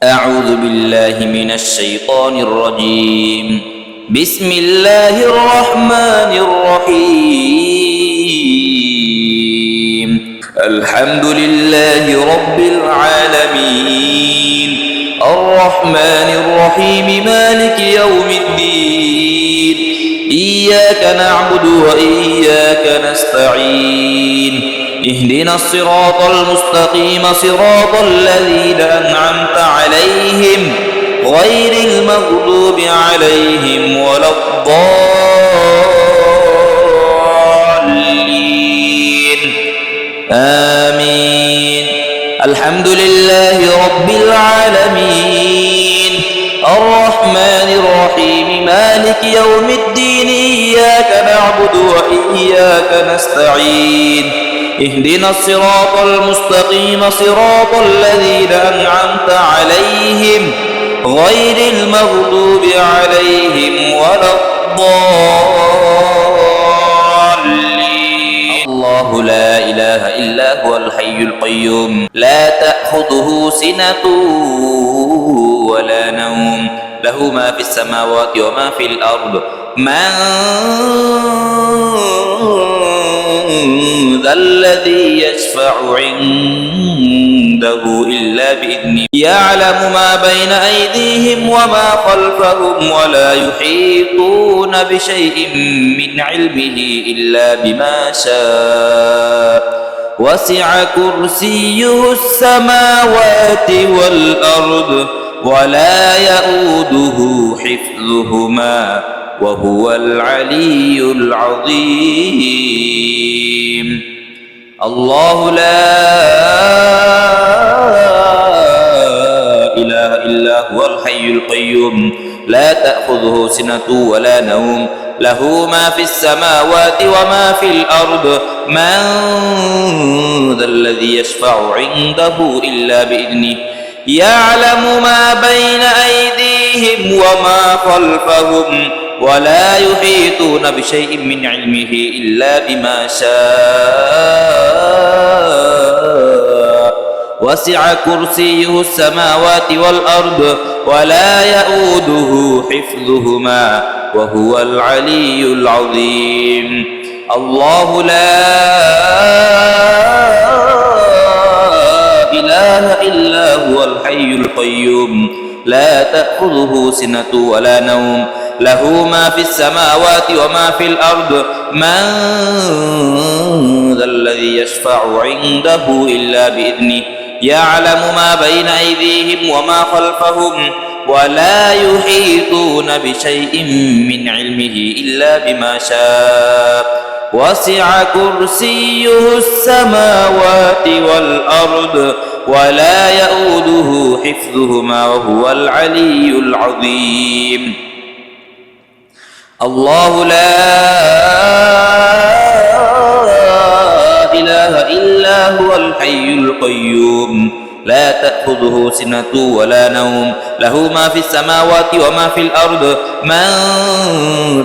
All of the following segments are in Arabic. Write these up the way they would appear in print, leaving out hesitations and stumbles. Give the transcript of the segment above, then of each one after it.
أعوذ بالله من الشيطان الرجيم. بسم الله الرحمن الرحيم. الحمد لله رب العالمين الرحمن الرحيم مالك يوم الدين إياك نعبد وإياك نستعين اهدنا الصراط المستقيم صراط الذين أنعمت عليهم غير المغضوب عليهم ولا الضالين آمين. الحمد لله رب العالمين الرحمن الرحيم مالك يوم الدين إياك نعبد وإياك نستعين اهدنا الصراط المستقيم صراط الذين أنعمت عليهم غير المغضوب عليهم ولا الضالين. الله لا إله إلا هو الحي القيوم لا تأخذه سنة ولا نوم له ما في السماوات وما في الأرض من ذا الذي يشفع عنده إلا بإذنه يعلم ما بين أيديهم وما خلفهم ولا يحيطون بشيء من علمه إلا بما شاء وسع كرسيه السماوات والأرض ولا يؤوده حفظهما وهو العلي العظيم. الله لا إله إلا هو الحي القيوم لا تأخذه سنة ولا نوم له ما في السماوات وما في الأرض من ذا الذي يشفع عنده إلا بإذنه يعلم ما بين أيديهم وما خلفهم ولا يحيطون بشيء من علمه إلا بما شاء وسع كرسيه السماوات والأرض ولا يؤوده حفظهما وهو العلي العظيم. الله لا إله إلا هو الحي القيوم لا تأخذه سنة ولا نوم له ما في السماوات وما في الأرض من ذا الذي يشفع عنده إلا بإذنه يعلم ما بين أيديهم وما خلفهم ولا يحيطون بشيء من علمه إلا بما شاء وسع كرسيه السماوات والأرض ولا يؤوده حفظهما وهو العلي العظيم. الله لا إله إلا هو الحي القيوم لا تأخذه سنة ولا نوم له ما في السماوات وما في الأرض من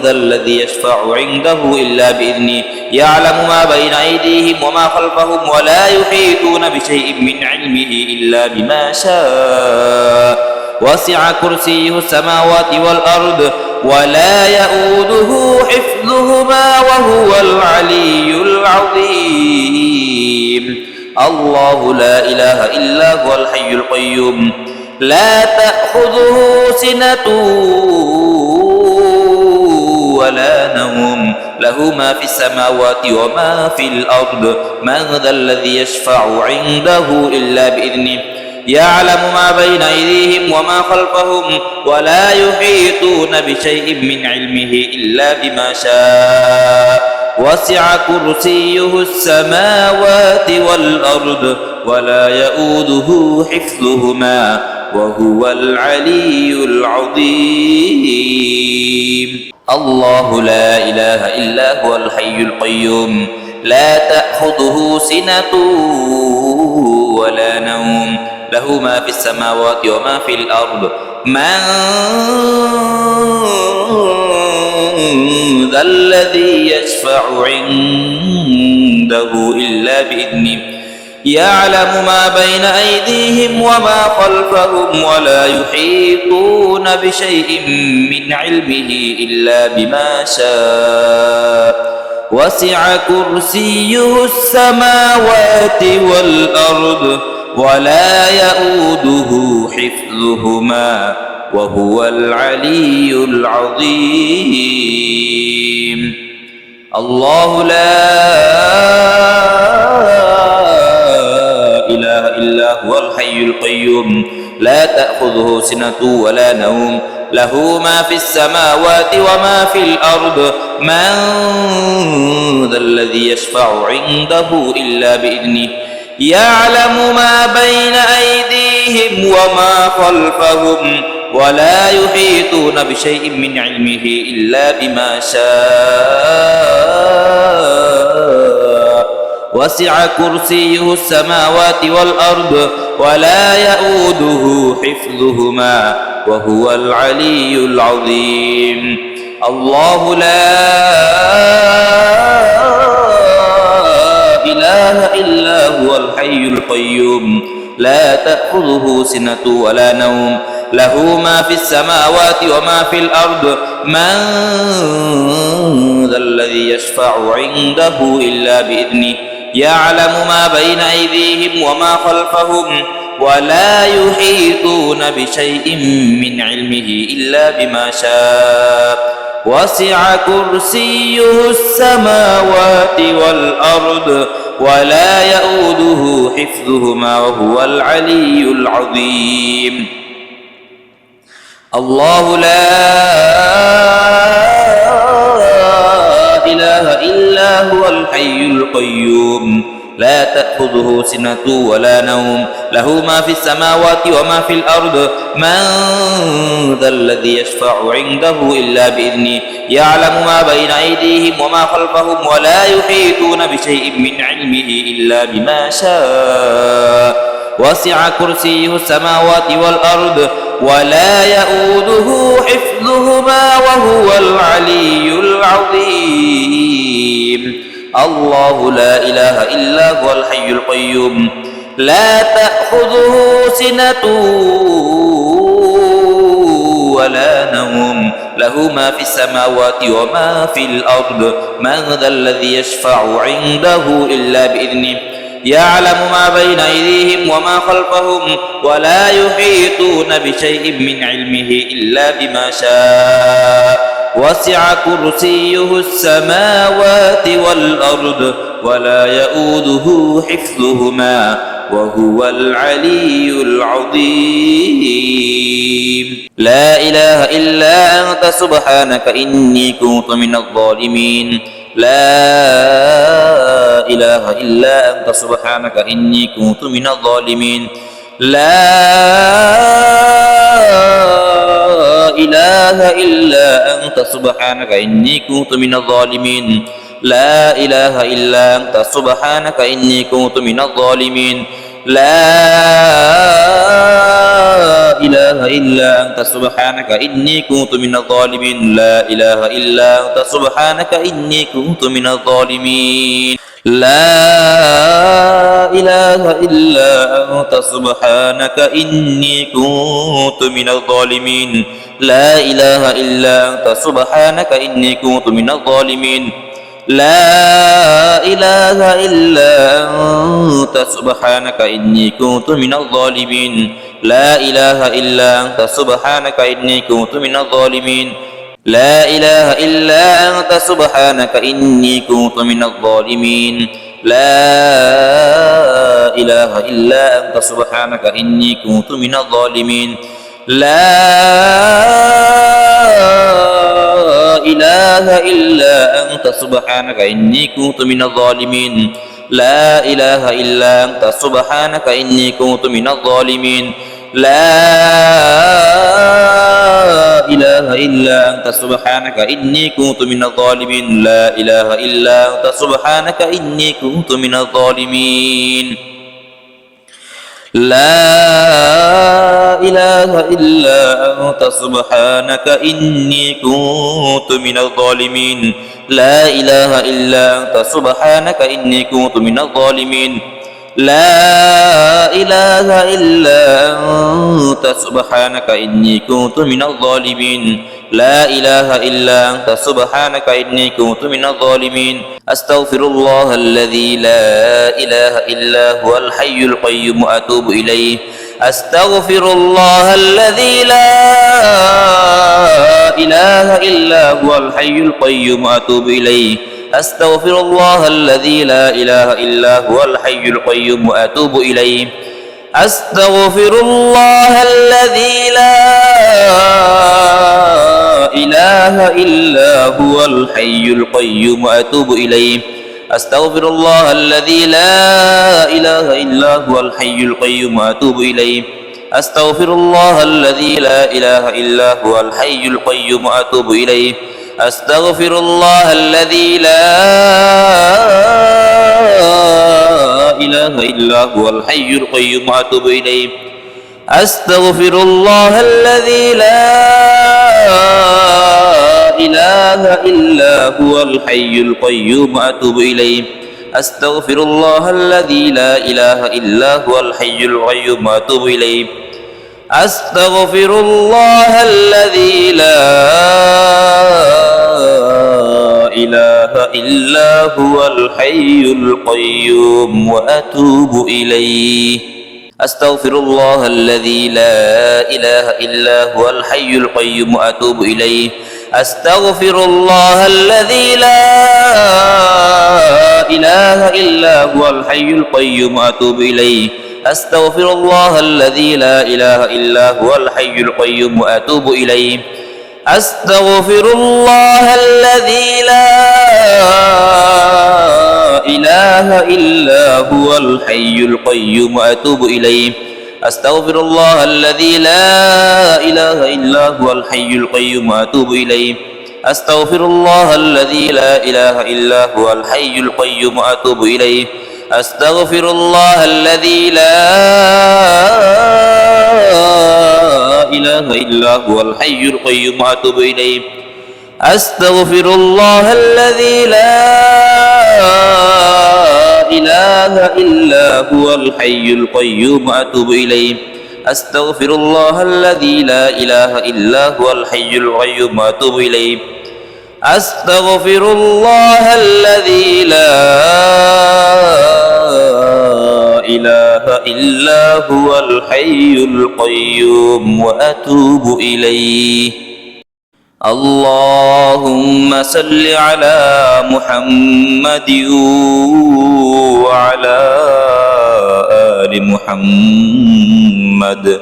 ذا الذي يشفع عنده إلا بإذنه يعلم ما بين أيديهم وما خلفهم ولا يحيطون بشيء من علمه إلا بما شاء وسع كرسيه السماوات والأرض ولا يؤوده حفظهما وهو العلي العظيم. الله لا إله إلا هو الحي القيوم لا تأخذه سنة ولا نوم له ما في السماوات وما في الأرض من ذا الذي يشفع عنده إلا بإذنه يعلم ما بين أيديهم وما خلفهم ولا يحيطون بشيء من علمه إلا بما شاء وسع كرسيه السماوات والأرض ولا يؤوده حفظهما وهو العلي العظيم. الله لا إله إلا هو الحي القيوم لا تأخذه سنة ولا نوم له ما في السماوات وما في الأرض من ذا الذي يشفع عنده إلا بإذنه يعلم ما بين أيديهم وما خلفهم ولا يحيطون بشيء من علمه إلا بما شاء وسع كرسيه السماوات والأرض ولا يؤوده حفظهما وهو العلي العظيم. الله لا إله إلا هو الحي القيوم لا تأخذه سنة ولا نوم له ما في السماوات وما في الأرض من ذا الذي يشفع عنده إلا بإذنه يعلم ما بين أيديهم وما خلفهم ولا يحيطون بشيء من علمه إلا بما شاء وسع كرسيه السماوات والأرض ولا يؤوده حفظهما وهو العلي العظيم. الله لا إله إلا هو الحي القيوم لا تأخذه سنة ولا نوم له ما في السماوات وما في الأرض من ذا الذي يشفع عنده إلا بإذنه يعلم ما بين أيديهم وما خلفهم ولا يحيطون بشيء من علمه إلا بما شاء وسع كرسيه السماوات والأرض ولا يؤوده حفظهما وهو العلي العظيم. الله لا إله إلا هو الحي القيوم لا تأخذه سنة ولا نوم له ما في السماوات وما في الأرض من ذا الذي يشفع عنده إلا بإذنه يعلم ما بين أيديهم وما خلفهم ولا يحيطون بشيء من علمه إلا بما شاء وسع كرسيه السماوات والأرض ولا يؤوده حفظهما وهو العلي العظيم. الله لا إله إلا هو الحي القيوم لا تأخذه سنة ولا نوم له ما في السماوات وما في الأرض من ذا الذي يشفع عنده إلا بإذنه يعلم ما بين أيديهم وما خلفهم ولا يحيطون بشيء من علمه إلا بما شاء وسع كرسيه السماوات والأرض ولا يؤوده حفظهما وهو العلي العظيم. لا إله إلا أنت سبحانك إني كنت من الظالمين. لا إله إلا أنت سبحانك إني كنت من الظالمين. لا إله إلا أنت سبحانك إني كنت من الظالمين. لا إله إلا أنت سبحانك إني كنت من الظالمين. لا إله إلا أنت سبحانك إني كنت من الظالمين. لا إله إلا أنت سبحانك إني كنت من الظالمين. لا إله إلا أنت سبحانك إني كنت من الظالمين. لا إله إلا أنت سبحانك إني كنت من الظالمين. لا إله إلا أنت سبحانك إني كنت من الظالمين. لا إله إلا أنت سبحانك إني كنت من الظالمين. لا إله إلا أنت سبحانك إني كنت من الظالمين. لا إله إلا أنت سبحانك إني كنت من الظالمين. لا إله إلا أنت سبحانك إني كنت من الظالمين. لا إله إلا أنت سبحانك إني كنت من الظالمين. لا إله إلا أنت سبحانك إني كنت من الظالمين. لا إله إلا أنت سبحانك إني كنت من الظالمين. لا إله إلا أنت سبحانك إني كنت من الظالمين. لا إله إلا أنت سبحانك إني كنت من الظالمين. لا إله إلا أنت سبحانك إني كنت من الظالمين لا إله إلا أنت سبحانك إني كنت من الظالمين أستغفر الله الذي لا إله إلا هو الحي القيوم وأتوب إليه أستغفر الله الذي لا إله إلا هو الحي القيوم وأتوب إليه أستغفر الله الذي لا إله إلا هو الحي القيوم وأتوب إليه أستغفر الله الذي لا إله إلا هو الحي القيوم وأتوب إليه أستغفر الله الذي لا إله إلا هو الحي القيوم وأتوب إليه أستغفر الله الذي لا إله إلا هو الحي القيوم وأتوب إليه أستغفر الله الذي لا إله إلا هو الحي القيوم وأتوب إليه أستغفر الله الذي لا إله إلا هو الحي القيوم وأتوب إليه أستغفر الله الذي لا إله إلا هو الحي القيوم وأتوب إليه أستغفر الله الذي لا إله إلا هو الحي القيوم وأتوب إليه أستغفر الله الذي لا إله إلا هو الحي القيوم وأتوب إليه أستغفر الله الذي لا إله إلا هو الحي القيوم وأتوب إليه أستغفر الله الذي لا إله إلا هو الحي القيوم وأتوب إليه أستغفر الله الذي لا إله إلا هو الحي القيوم وأتوب إليه أستغفر الله الذي لا إله إلا هو الحي القيوم وأتوب إليه أستغفر الله الذي لا إله إلا هو الحي القيوم وأتوب إليه أستغفر الله الذي لا إله إلا هو الحي القيوم وأتوب إليه أستغفر الله الذي لا إله إلا هو الحي القيوم وأتوب إليه أستغفر الله الذي لا إله إلا هو الحي القيوم وأتوب إليه أستغفر الله الذي لا إله إلا هو الحي القيوم وأتوب إليه اللهم صل على محمد وعلى آل محمد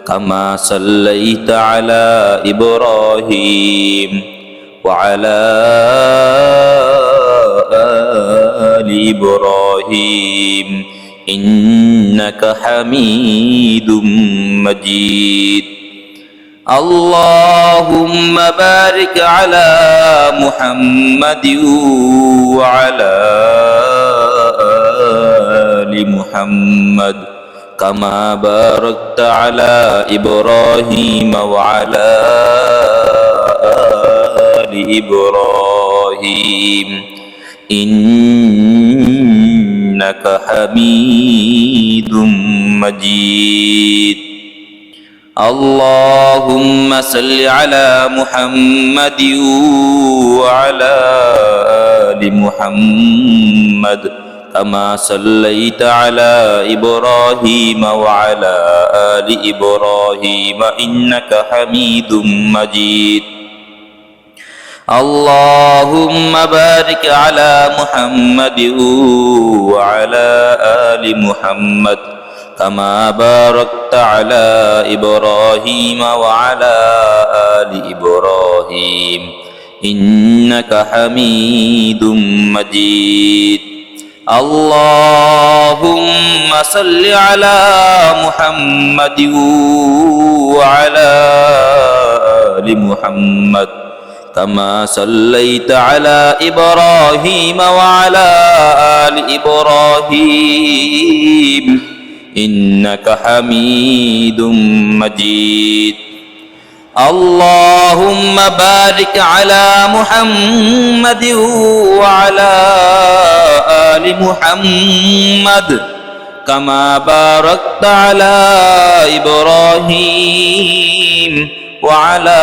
كما صليت على إبراهيم وعلى آل إبراهيم إنك حميد مجيد اللهم بارك على محمد وعلى آل محمد كما باركت على إبراهيم وعلى آل إبراهيم إنك حميد مجيد اللهم صل على محمد وعلى آل محمد كما صليت على إبراهيم وعلى آل إبراهيم إنك حميد مجيد اللهم بارك على محمد وعلى آل محمد كما باركت على إبراهيم وعلى آل إبراهيم إنك حميد مجيد اللهم صل على محمد وعلى آل محمد كما صليت على إبراهيم وعلى آل إبراهيم إنك حميد مجيد اللهم بارك على محمد وعلى آل محمد كما باركت على إبراهيم وعلى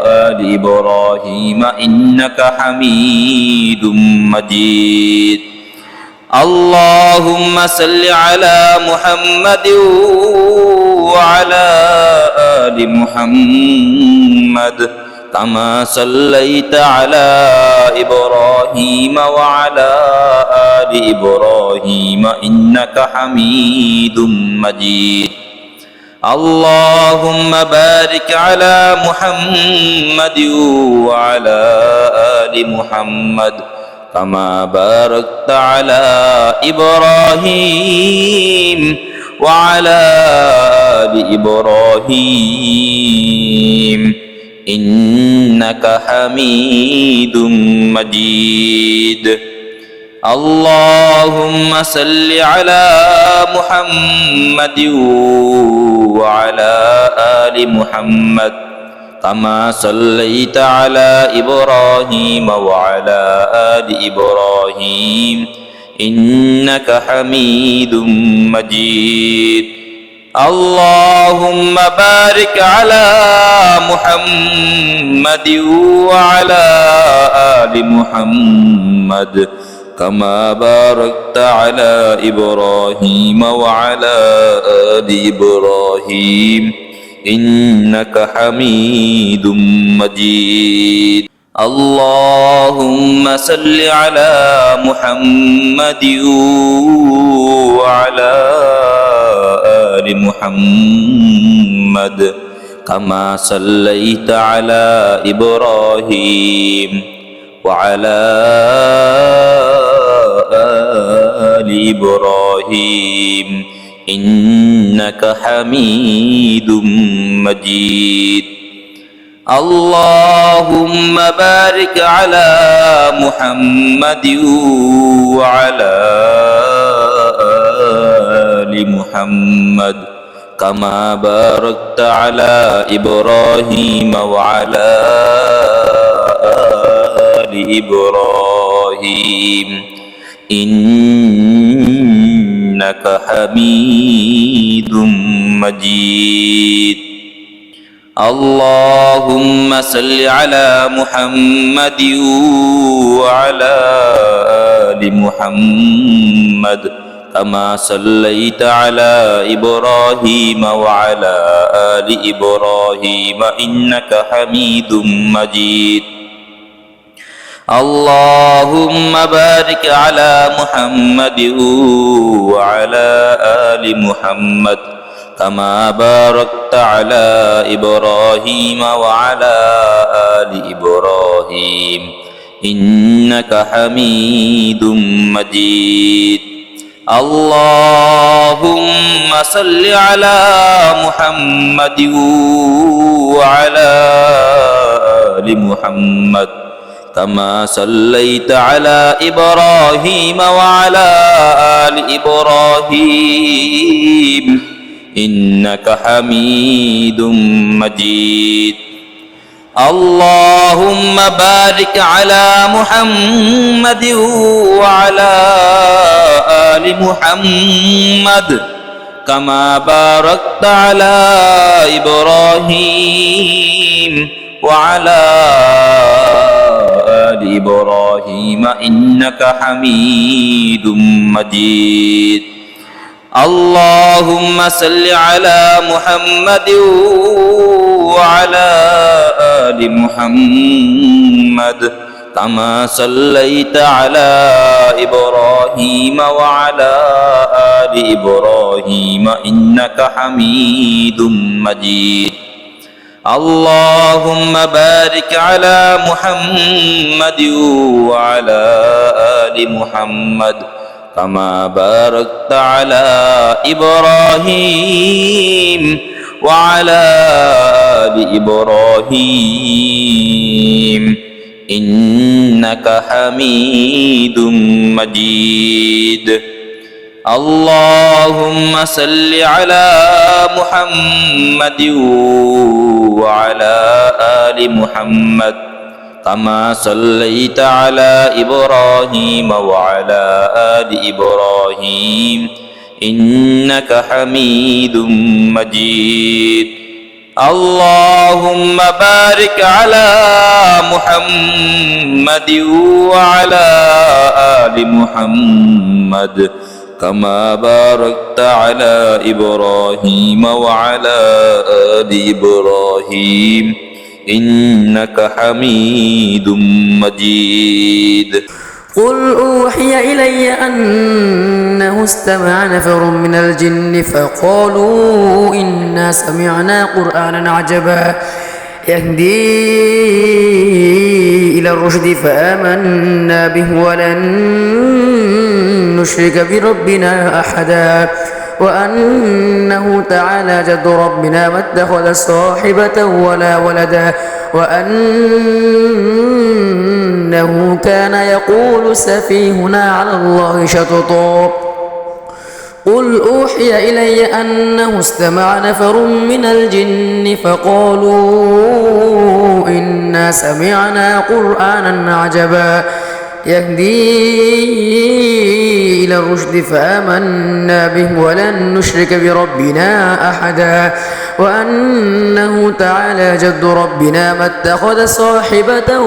آل إبراهيم إنك حميد مجيد اللهم صل على محمد وعلى آل محمد كما صليت على إبراهيم وعلى آل إبراهيم إنك حميد مجيد اللهم بارك على محمد وعلى آل محمد كما باركت على إبراهيم وعلى آل إبراهيم إنك حميد مجيد اللهم صل على محمد وعلى آل محمد كما صليت على إبراهيم وعلى آل إبراهيم إنك حميد مجيد اللهم بارك على محمد وعلى آل محمد كما باركت على إبراهيم وعلى آل إبراهيم إنك حميد مجيد اللهم صل على محمد وعلى آل محمد كما صليت على إبراهيم وعلى آل إبراهيم إنك حميد مجيد اللهم بارك على محمد وعلى آل محمد كما باركت على إبراهيم وعلى آل إبراهيم إنك حميد مجيد اللهم صل على محمد وعلى آل محمد كما صليت على إبراهيم وعلى آل إبراهيم إنك حميد مجيد اللهم بارك على محمد وعلى آل محمد كما باركت على إبراهيم وعلى آل إبراهيم إنك حميد مجيد اللهم صل على محمد وعلى آل محمد كما صليت على إبراهيم وعلى آل إبراهيم إنك حميد مجيد اللهم بارك على محمد وعلى آل محمد كما باركت على إبراهيم وعلى آل إبراهيم إنك حميد مجيد اللهم صل على محمد وعلى آل محمد كما صليت على إبراهيم وعلى آل إبراهيم إنك حميد مجيد اللهم بارك على محمد وعلى آل محمد كما باركت على إبراهيم وعلى آل إبراهيم إنك حميد مجيد اللهم صل على محمد وعلى آل محمد كما صليت على إبراهيم وعلى آل إبراهيم إنك حميد مجيد اللهم بارك على محمد وعلى آل محمد كما باركت على إبراهيم وعلى آل إبراهيم إنك حميد مجيد قل أوحي إلي أنه استمع نفر من الجن فقالوا إنا سمعنا قرآنا عجبا يهدي إلى الرشد فآمنا به ولن نشرك بربنا أحدا وأنه تعالى جد ربنا ما اتخذ صاحبة ولا ولدا وأنه كان يقول سفيهنا على الله شططا قل أوحي إلي أنه استمع نفر من الجن فقالوا إنا سمعنا قرآنا عجبا يهدي إلى الرشد فآمنا به ولن نشرك بربنا أحدا وأنه تعالى جد ربنا ما اتخذ صاحبة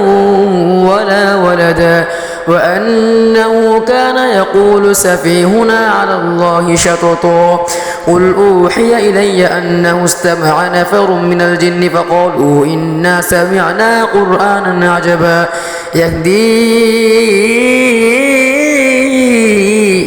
ولا ولدا وأنه كان يقول سفيهنا على الله شططا قل أوحي إلي أنه استمع نفر من الجن فقالوا إنا سمعنا قرآنا عجبا يهدي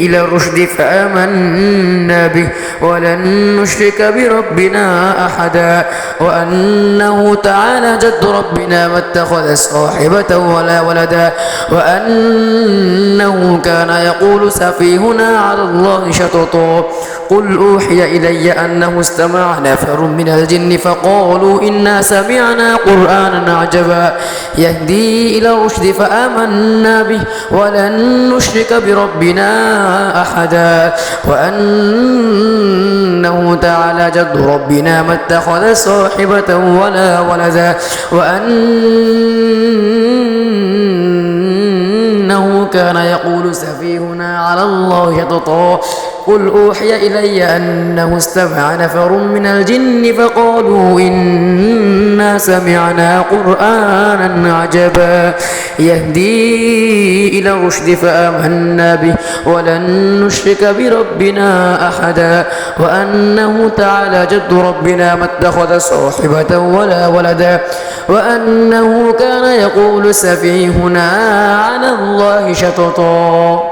إلى الرشد فآمنا به ولن نشرك بربنا أحدا وأنه تعالى جد ربنا ما اتخذ صاحبة ولا ولدا وأنه كان يقول سفيهنا على الله شططا قل أوحي إلي أنه استمع نفر من الجن فقالوا إنا سمعنا قرآنا عجبا يهدي إلى الرشد فآمنا به ولن نشرك بربنا أحدا وأنه تعالى جد ربنا ما اتخذ صاحبة ولا ولدا وأنه كان يقول سفيهنا على الله شططا قل أوحي إلي أنه استمع نفر من الجن فقالوا إنا سمعنا قرآنا عجبا يهدي إلى الرشد فآمنا به ولن نشرك بربنا أحدا وأنه تعالى جد ربنا ما اتخذ صاحبة ولا ولدا وأنه كان يقول سفيهنا على الله شططا